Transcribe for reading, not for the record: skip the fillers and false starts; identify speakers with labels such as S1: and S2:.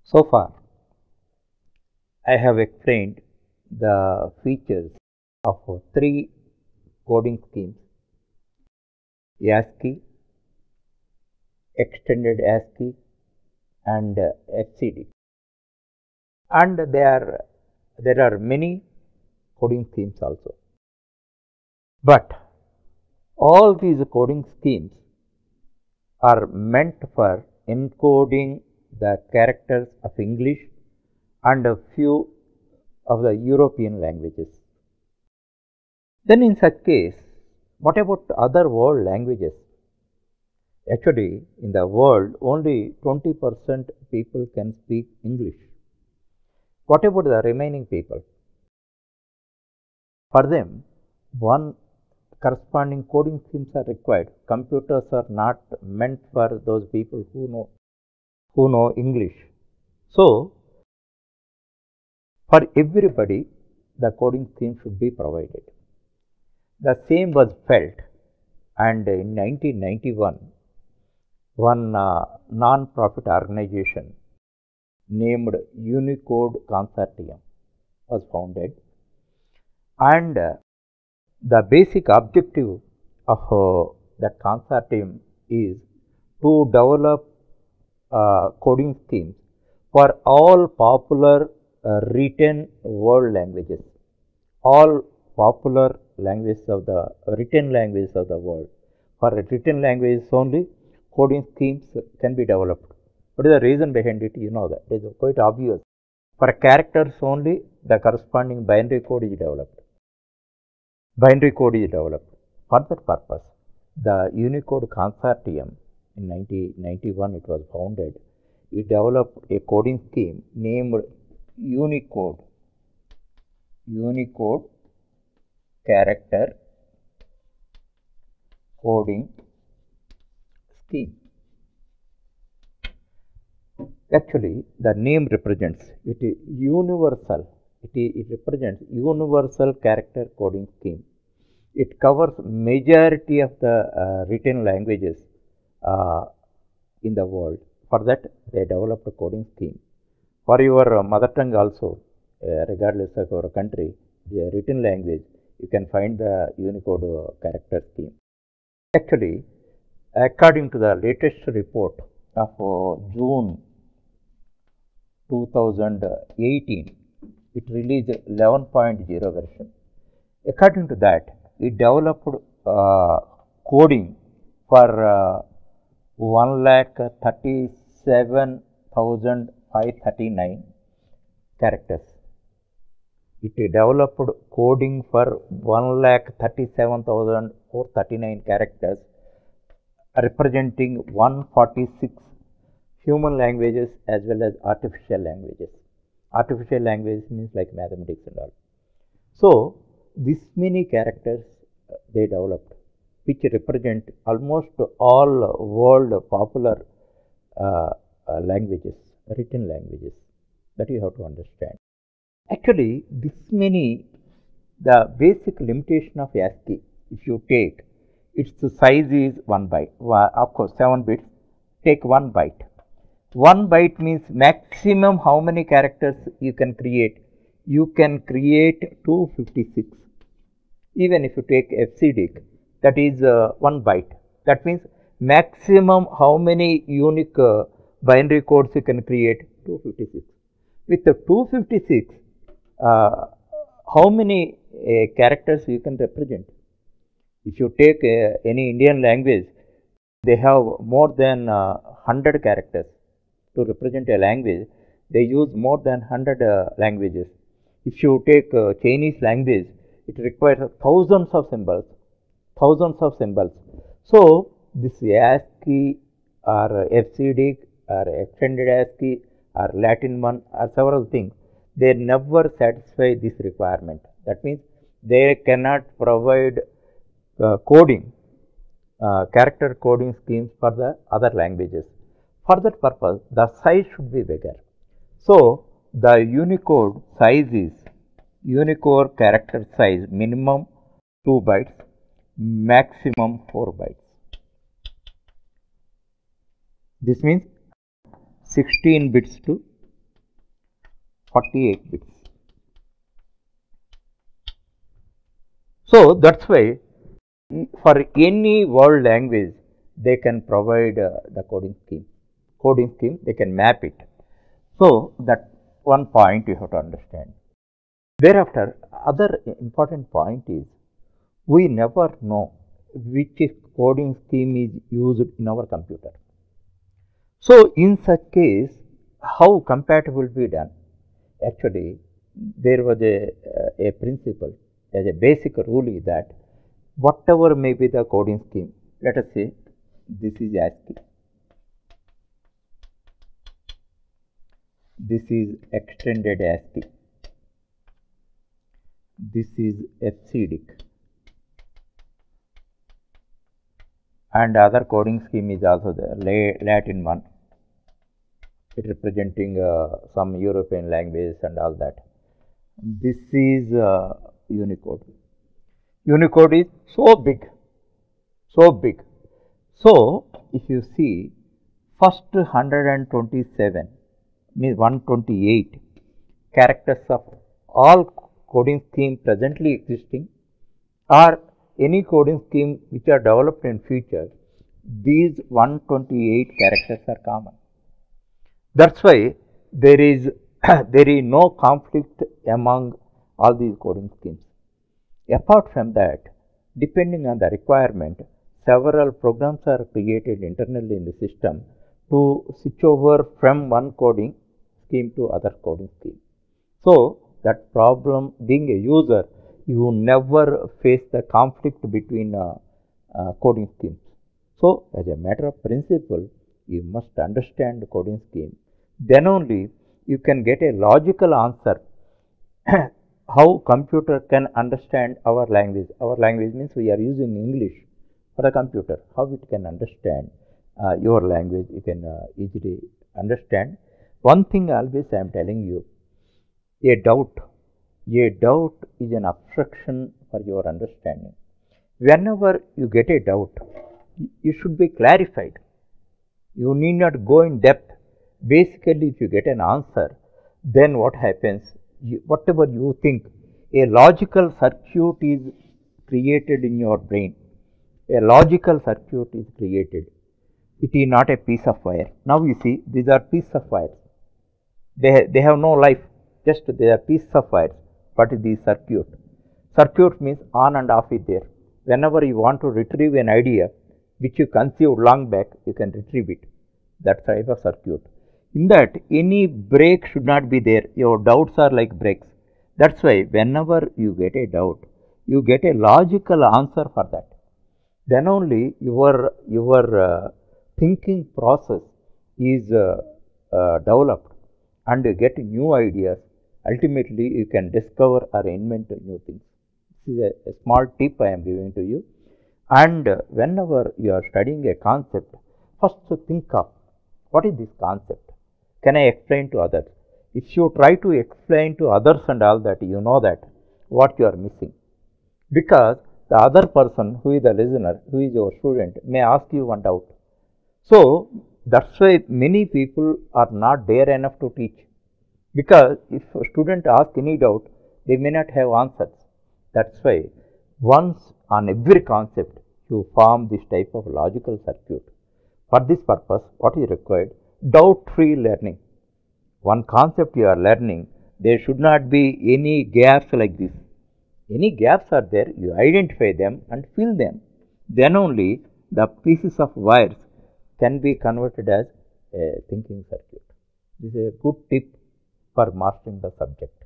S1: So far, I have explained the features of three coding schemes: ASCII, Extended ASCII, and FCD. And there are many coding schemes also. But all these coding schemes are meant for encoding the characters of English and a few of the European languages. Then in such case, what about other world languages? Actually, in the world, only 20% people can speak English. What about the remaining people? For them, one corresponding coding schemes are required. Computers are not meant for those people who know English. So, for everybody, the coding scheme should be provided. The same was felt, and in 1991, one non-profit organization named Unicode Consortium was founded, and the basic objective of that consortium is to develop coding schemes for all popular written world languages, all popular languages of the written languages of the world. For written languages only, coding schemes can be developed. What is the reason behind it? You know that. It is quite obvious. For characters only, the corresponding binary code is developed. Binary code is developed. For that purpose, the Unicode Consortium in 1991 it was founded. It developed a coding scheme named Unicode Character Coding Scheme. Actually, the name represents it is universal. It represents universal character coding scheme. It covers majority of the written languages in the world. For that, they developed a coding scheme. For your mother tongue also, regardless of your country, the written language, you can find the Unicode character scheme. Actually, according to the latest report of June 2018, it released 11.0 version. According to that, it developed coding for 1,37,539 characters. It developed coding for 1,37,439 characters, representing 146 human languages as well as artificial languages. Artificial languages means like mathematics and all. So, this many characters they developed, which represent almost all world popular languages, written languages. That you have to understand. Actually, this many, the basic limitation of ASCII, if you take, its size is 1 byte. Of course, 7 bits, take 1 byte. 1 byte means maximum how many characters you can create? You can create 256. Even if you take FCD, that is 1 byte. That means maximum how many unique binary codes you can create? 256. With the 256, how many characters you can represent? If you take any Indian language, they have more than 100 characters. To represent a language, they use more than 100 languages. If you take Chinese language, it requires thousands of symbols. So, this ASCII or FCD or extended ASCII or Latin one or several things, they never satisfy this requirement. That means they cannot provide coding, character coding schemes for the other languages. For that purpose, the size should be bigger. So, the Unicode size is Unicode character size minimum 2 bytes, maximum 4 bytes. This means 16 bits to 48 bits. So that's why for any world language they can provide the coding scheme. They can map it. So that one point you have to understand. Thereafter, other important point is we never know which coding scheme is used in our computer. So in such case, how compatible will be done? Actually, there was a principle, as a basic rule is that whatever may be the coding scheme, let us say this is ASCII, this is extended ASCII, this is FCDIC, and other coding scheme is also there, Latin one, it representing some European languages and all that. This is Unicode. Unicode is so big. So if you see, first 127 means 128 characters of all coding scheme presently existing or any coding scheme which are developed in future, these 128 characters are common. That's why there is no conflict among all these coding schemes. Apart from that, depending on the requirement, several programs are created internally in the system to switch over from one coding scheme to other coding scheme. So that problem, being a user, you never face the conflict between coding schemes. So as a matter of principle, you must understand the coding scheme. Then only you can get a logical answer how computer can understand our language. Our language means we are using English for the computer. How it can understand your language, you can easily understand. One thing always I am telling you, a doubt is an obstruction for your understanding. Whenever you get a doubt, you should be clarified. You need not go in depth. Basically, if you get an answer, then what happens? Whatever you think, a logical circuit is created in your brain. A logical circuit is created. It is not a piece of wire. Now you see, these are pieces of wires. They have no life. Just they are pieces of wires. What is the circuit? Circuit means on and off is there. Whenever you want to retrieve an idea which you conceived long back, you can retrieve it. That type of circuit. In that, any break should not be there. Your doubts are like breaks. That's why whenever you get a doubt, you get a logical answer for that. Then only your thinking process is developed and you get new ideas. Ultimately, you can discover or invent new things. This is a small tip I am giving to you. And whenever you are studying a concept, first think of what is this concept? Can I explain to others? If you try to explain to others and all that, you know that what you are missing. Because the other person who is the listener, who is your student, may ask you one doubt. So that's why many people are not there enough to teach. Because if a student asks any doubt, they may not have answers. That's why once on every concept, you form this type of logical circuit. For this purpose, what is required? Doubt-free learning. One concept you are learning, there should not be any gaps like this. Any gaps are there, you identify them and fill them. Then only the pieces of wires can be converted as a thinking circuit. This is a good tip for mastering the subject.